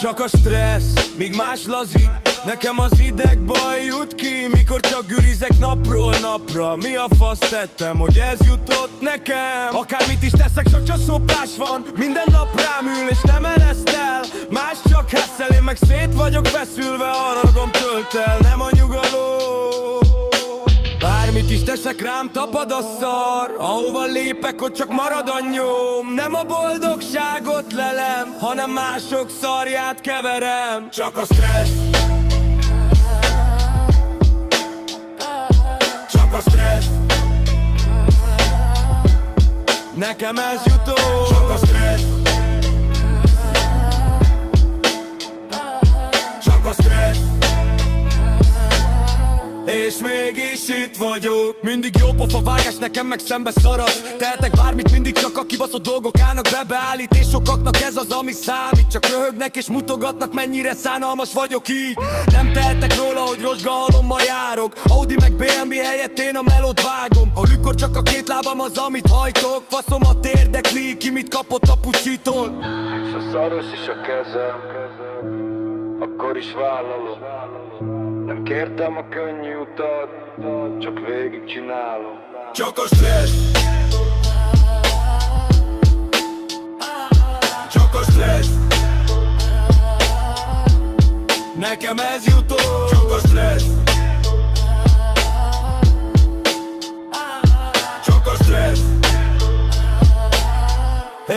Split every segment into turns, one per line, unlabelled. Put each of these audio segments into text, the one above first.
Csak a stressz, míg más lazik. Nekem az ideg baj jut ki, mikor csak gürizek napról napra. Mi a fasz tettem, hogy ez jutott nekem? Akármit is teszek, csak szoplás van. Minden nap rám ül és nem ereszt el. Más csak hesszel, én meg szét vagyok feszülve. A ragom tölt el, nem a nyugalom. Bármit is teszek, rám tapad a szar. Ahova lépek, ott csak marad a nyom. Nem a boldogságot lelem, hanem mások szarját keverem. Csak a stressz, csak a stressz. Nekem ez jutó. Csak a stressz, csak a stressz. És mégis itt vagyok. Mindig jó pofa vágás, nekem meg szembe szaraz. Tehetek bármit, mindig csak a kibaszott dolgok állnak be. Beállít és sokaknak ez az, ami számít. Csak röhögnek és mutogatnak, mennyire szánalmas vagyok így. Nem tehetek róla, hogy rozsgalommal járok. Audi meg BMW helyett én a melót vágom. A lükor csak a két lábam az, amit hajtok. Faszomat érdekli, ki mit kapott a pucsitól.
És a szaros is a kezem, akkor is vállalom. Nem kértem a könnyű utat, csak végig csinálom.
Csak a stressz, csak a stressz. Nekem ez jutó. Csak a stressz, csak a stressz.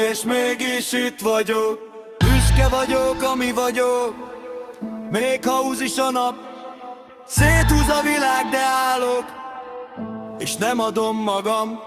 És mégis itt vagyok. Büszke vagyok, ami vagyok. Még ha húz is a nap, széthúz a világ, de állok, és nem adom magam.